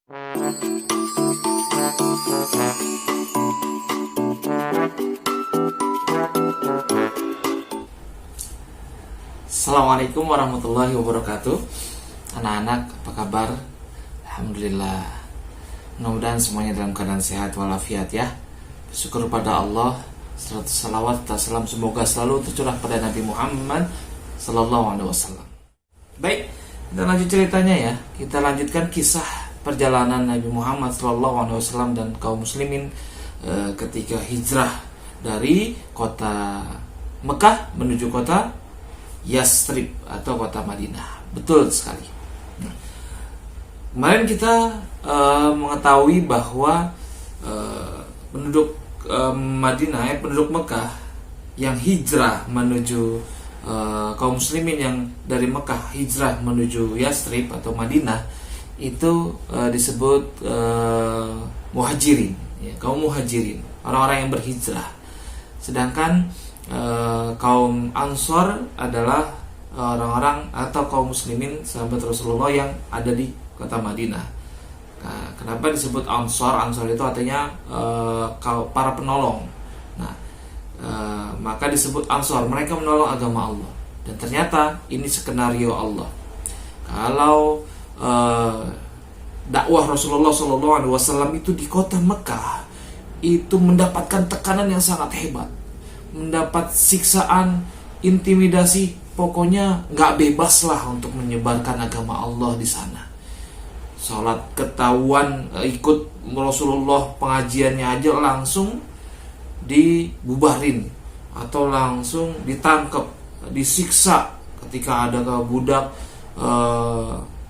Assalamualaikum warahmatullahi wabarakatuh. Anak-anak, apa kabar? Alhamdulillah. Mudah-mudahan semuanya dalam keadaan sehat walafiat ya. Bersyukur pada Allah. Salawat dan salam semoga selalu tercurah pada Nabi Muhammad Sallallahu Alaihi Wasallam. Baik, kita lanjut ceritanya ya. Kita lanjutkan kisah perjalanan Nabi Muhammad Sallallahu Alaihi Wasallam dan kaum muslimin ketika hijrah dari kota Mekah menuju kota Yathrib atau kota Madinah. Betul sekali. Kemarin kita mengetahui bahwa penduduk Madinah, penduduk Mekah yang hijrah menuju kaum muslimin yang dari Mekah hijrah menuju Yathrib atau Madinah itu disebut muhajirin, ya, kaum muhajirin, orang-orang yang berhijrah. Sedangkan kaum Ansor adalah orang-orang atau kaum muslimin sahabat Rasulullah yang ada di kota Madinah. Nah, kenapa disebut Ansor? Ansor itu artinya para penolong. Nah, maka disebut Ansor, mereka menolong agama Allah. Dan ternyata ini skenario Allah. Kalau dakwah Rasulullah SAW itu di kota Mekah itu mendapatkan tekanan yang sangat hebat, mendapat siksaan, intimidasi, pokoknya nggak bebas lah untuk menyebarkan agama Allah di sana. Sholat ketahuan ikut Rasulullah pengajiannya aja langsung dibubarin atau langsung ditangkap, disiksa. Ketika ada budak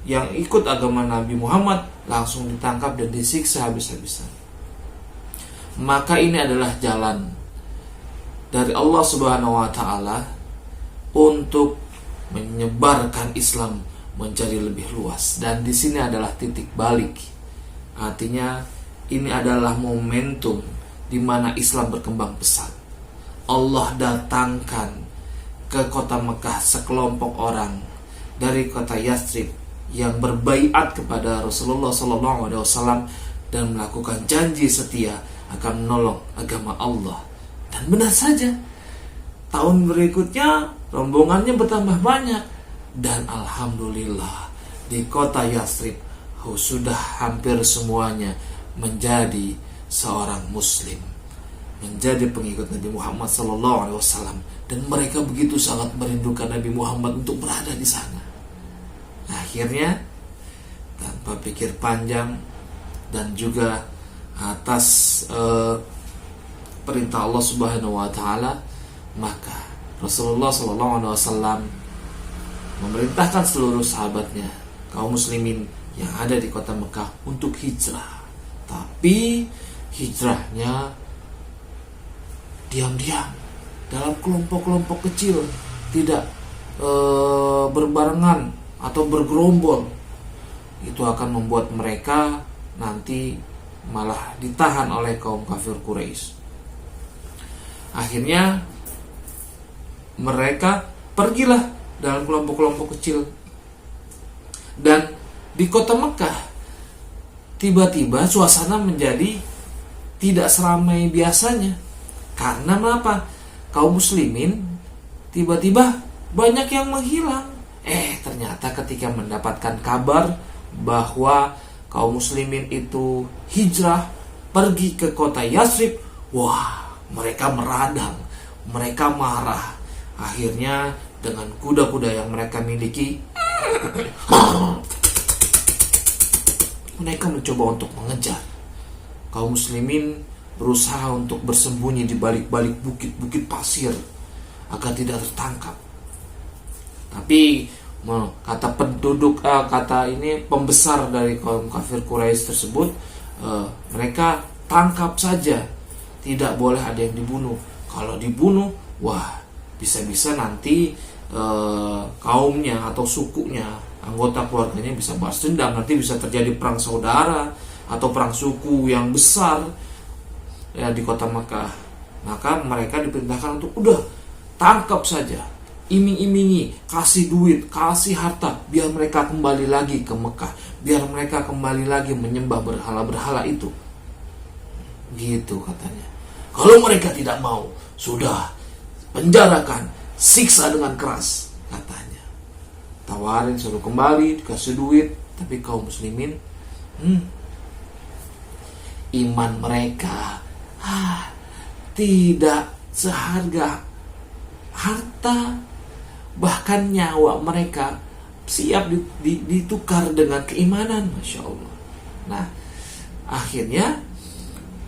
yang ikut agama Nabi Muhammad langsung ditangkap dan disiksa habis-habisan. Maka ini adalah jalan dari Allah Subhanahu wa taala untuk menyebarkan Islam menjadi lebih luas, dan di sini adalah titik balik. Artinya ini adalah momentum di mana Islam berkembang pesat. Allah datangkan ke kota Mekah sekelompok orang dari kota Yathrib yang berbaiat kepada Rasulullah SAW dan melakukan janji setia akan menolong agama Allah. Dan benar saja, tahun berikutnya rombongannya bertambah banyak. Dan alhamdulillah di kota Yathrib sudah hampir semuanya menjadi seorang muslim, menjadi pengikut Nabi Muhammad SAW. Dan mereka begitu sangat merindukan Nabi Muhammad untuk berada di sana. Akhirnya tanpa pikir panjang dan juga atas perintah Allah Subhanahu wa taala, maka Rasulullah SAW memerintahkan seluruh sahabatnya, kaum muslimin yang ada di kota Mekah untuk hijrah. Tapi hijrahnya diam-diam, dalam kelompok-kelompok kecil, tidak berbarengan atau bergerombol. Itu akan membuat mereka nanti malah ditahan oleh kaum kafir Quraisy. Akhirnya mereka pergilah dalam kelompok-kelompok kecil. Dan di kota Mekah tiba-tiba suasana menjadi tidak seramai biasanya. Karena mengapa? Kaum muslimin tiba-tiba banyak yang menghilang. Ternyata ketika mendapatkan kabar bahwa kaum muslimin itu hijrah pergi ke kota Yathrib, wah, mereka meradang, mereka marah. Akhirnya dengan kuda-kuda yang mereka miliki, mereka mencoba untuk mengejar. Kaum muslimin berusaha untuk bersembunyi di balik-balik bukit-bukit pasir agar tidak tertangkap. Tapi kata pembesar dari kaum kafir Quraisy tersebut, mereka tangkap saja, tidak boleh ada yang dibunuh. Kalau dibunuh, wah, bisa-bisa nanti kaumnya atau sukunya, anggota keluarganya bisa balas dendam, nanti bisa terjadi perang saudara atau perang suku yang besar ya di kota Makkah. Maka mereka diperintahkan untuk udah tangkap saja, iming-imingi, kasih duit, kasih harta, biar mereka kembali lagi ke Mekah, biar mereka kembali lagi menyembah berhala-berhala itu. Gitu katanya. Kalau mereka tidak mau, sudah penjarakan, siksa dengan keras, katanya. Tawarin suruh kembali, dikasih duit, tapi kaum muslimin, iman mereka tidak seharga harta, bahkan nyawa mereka siap ditukar dengan keimanan. Masya Allah. Nah, akhirnya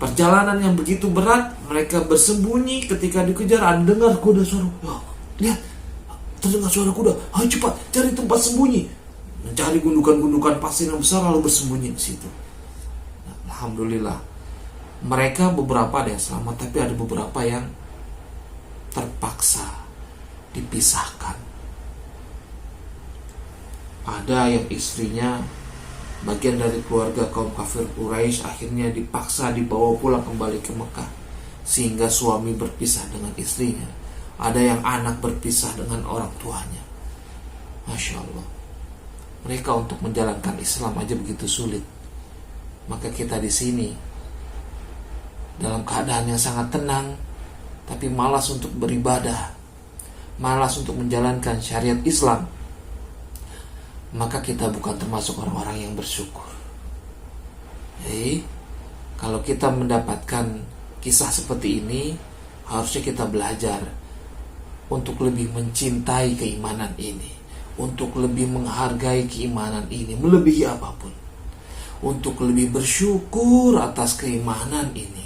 perjalanan yang begitu berat, mereka bersembunyi ketika dikejar. Anda dengar kuda suara, lihat, terdengar suara kuda. Ayo cepat cari tempat sembunyi. Mencari gundukan-gundukan pasir yang besar lalu bersembunyi di situ. Nah, alhamdulillah, mereka beberapa ada yang selamat, tapi ada beberapa yang terpaksa dipisahkan. Ada yang istrinya bagian dari keluarga kaum kafir Quraisy akhirnya dipaksa dibawa pulang kembali ke Mekah, sehingga suami berpisah dengan istrinya. Ada yang anak berpisah dengan orang tuanya. Masya Allah. Mereka untuk menjalankan Islam aja begitu sulit. Maka kita di sini dalam keadaan yang sangat tenang, tapi malas untuk beribadah, malas untuk menjalankan syariat Islam, maka kita bukan termasuk orang-orang yang bersyukur. Jadi, kalau kita mendapatkan kisah seperti ini, harusnya kita belajar untuk lebih mencintai keimanan ini, untuk lebih menghargai keimanan ini, melebihi apapun, untuk lebih bersyukur atas keimanan ini,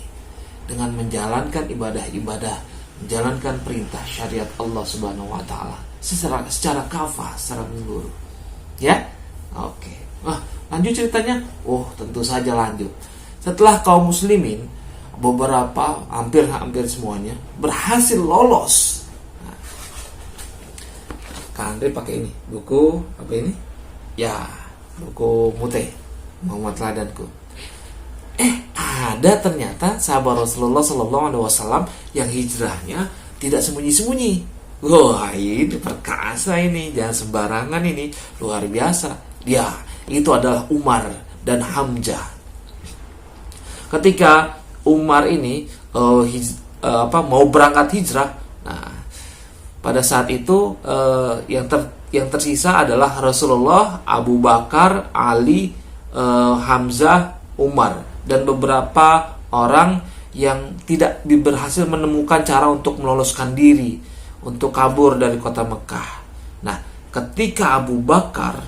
dengan menjalankan ibadah-ibadah, menjalankan perintah syariat Allah Subhanahu wa taala secara kafah, secara menyeluruh. Ya? Oke. Lanjut ceritanya? Tentu saja lanjut. Setelah kaum muslimin beberapa, hampir semuanya berhasil lolos. Kak Andre pakai ini, buku apa ini? Ya, buku Mute, Muhammad Ladanku. Ada ternyata sahabat Rasulullah SAW yang hijrahnya tidak sembunyi-sembunyi. Wah, ini perkasa ini, jangan sembarangan ini, luar biasa. Ya, itu adalah Umar dan Hamzah. Ketika Umar ini mau berangkat hijrah, nah, pada saat itu yang tersisa adalah Rasulullah, Abu Bakar, Ali, Hamzah, Umar, dan beberapa orang yang tidak berhasil menemukan cara untuk meloloskan diri, untuk kabur dari kota Mekah. Nah, ketika Abu Bakar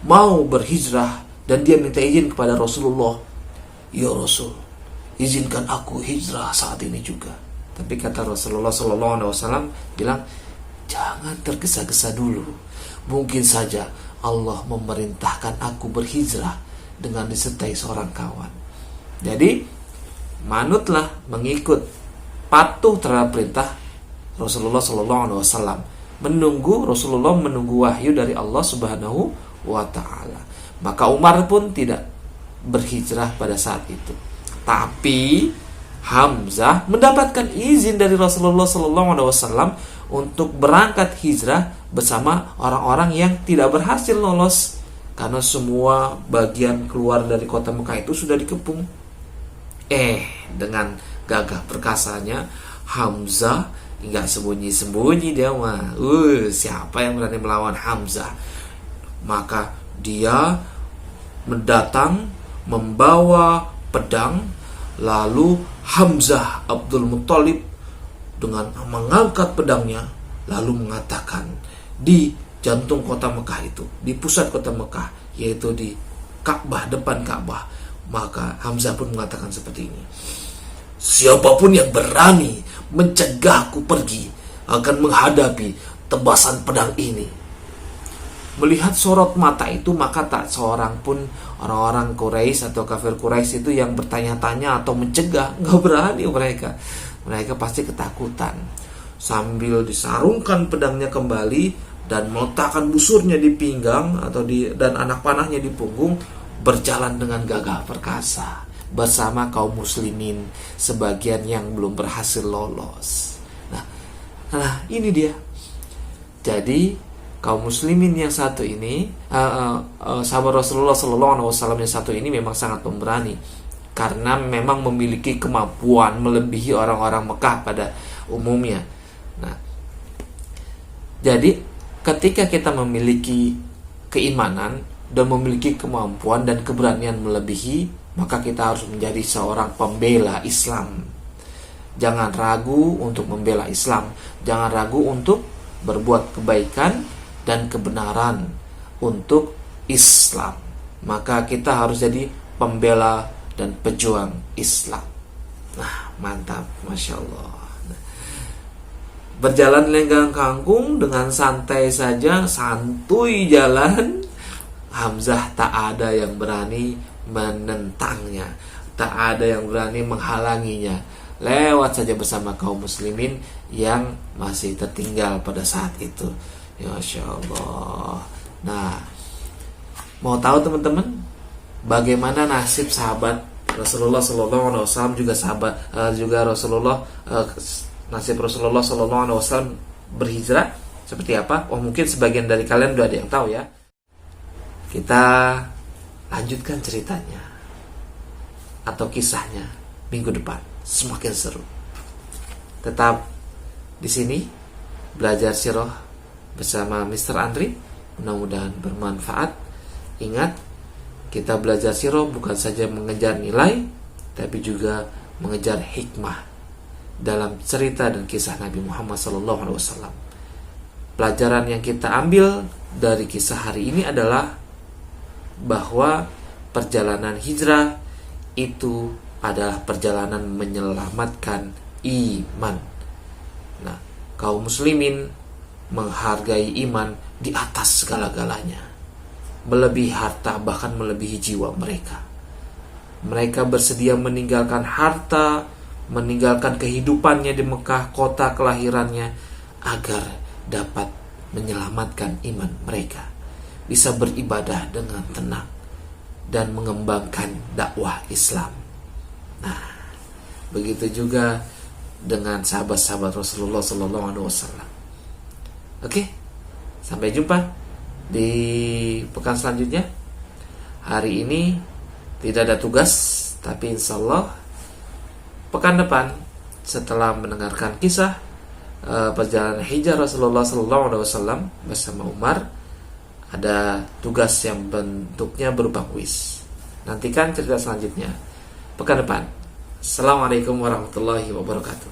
mau berhijrah dan dia minta izin kepada Rasulullah, "Ya Rasul, izinkan aku hijrah saat ini juga." Tapi kata Rasulullah SAW bilang, "Jangan tergesa-gesa dulu. Mungkin saja Allah memerintahkan aku berhijrah dengan disertai seorang kawan." Jadi, manutlah, mengikut, patuh terhadap perintah Rasulullah SAW, Rasulullah menunggu wahyu dari Allah Subhanahu wa taala. Maka Umar pun tidak berhijrah pada saat itu. Tapi Hamzah mendapatkan izin dari Rasulullah SAW untuk berangkat hijrah bersama orang-orang yang tidak berhasil lolos, karena semua bagian keluar dari kota Mekah itu sudah dikepung. Dengan gagah perkasanya Hamzah nggak sembunyi-sembunyi dia mah. Siapa yang berani melawan Hamzah? Maka dia mendatang membawa pedang, lalu Hamzah Abdul Muthalib dengan mengangkat pedangnya lalu mengatakan di jantung kota Mekah itu, di pusat kota Mekah, yaitu di Ka'bah, depan Ka'bah. Maka Hamzah pun mengatakan seperti ini, "Siapapun yang berani mencegahku pergi akan menghadapi tebasan pedang ini." Melihat sorot mata itu, maka tak seorang pun orang-orang Quraisy atau kafir Quraisy itu yang bertanya-tanya atau mencegah. Nggak berani mereka. Mereka pasti ketakutan. Sambil disarungkan pedangnya kembali dan meletakkan busurnya di pinggang dan anak panahnya di punggung, berjalan dengan gagah perkasa bersama kaum muslimin sebagian yang belum berhasil lolos. Nah, ini dia. Jadi kaum muslimin yang satu ini, sahabat Rasulullah SAW yang satu ini memang sangat pemberani, karena memang memiliki kemampuan melebihi orang-orang Mekah pada umumnya. Nah, jadi ketika kita memiliki keimanan dan memiliki kemampuan dan keberanian melebihi, maka kita harus menjadi seorang pembela Islam. Jangan ragu untuk membela Islam. Jangan ragu untuk berbuat kebaikan dan kebenaran untuk Islam. Maka kita harus jadi pembela dan pejuang Islam. Nah, mantap, Masya Allah. Berjalan lenggang kangkung dengan santai saja, santuy jalan. Hamzah tak ada yang berani menentangnya, tak ada yang berani menghalanginya. Lewat saja bersama kaum muslimin yang masih tertinggal pada saat itu. Ya Masya Allah. Nah, mau tahu teman-teman bagaimana nasib sahabat Rasulullah SAW, juga Rasulullah, nasib Rasulullah SAW berhijrah seperti apa? Oh, mungkin sebagian dari kalian udah ada yang tahu ya. Kita lanjutkan ceritanya atau kisahnya minggu depan. Semakin seru. Tetap di sini belajar sirah bersama Mr. Andri. Mudah-mudahan bermanfaat. Ingat, kita belajar sirah bukan saja mengejar nilai, tapi juga mengejar hikmah dalam cerita dan kisah Nabi Muhammad SAW. Pelajaran yang kita ambil dari kisah hari ini adalah bahwa perjalanan hijrah itu adalah perjalanan menyelamatkan iman. Nah, kaum muslimin menghargai iman di atas segala-galanya, melebihi harta, bahkan melebihi jiwa mereka. Mereka bersedia meninggalkan harta, meninggalkan kehidupannya di Mekah, kota kelahirannya, agar dapat menyelamatkan iman mereka, bisa beribadah dengan tenang dan mengembangkan dakwah Islam. Nah, begitu juga dengan sahabat-sahabat Rasulullah SAW. Oke, sampai jumpa di pekan selanjutnya. Hari ini tidak ada tugas, tapi insya Allah pekan depan setelah mendengarkan kisah perjalanan hijrah Rasulullah SAW bersama Umar, ada tugas yang bentuknya berupa kuis. Nantikan cerita selanjutnya pekan depan. Assalamualaikum warahmatullahi wabarakatuh.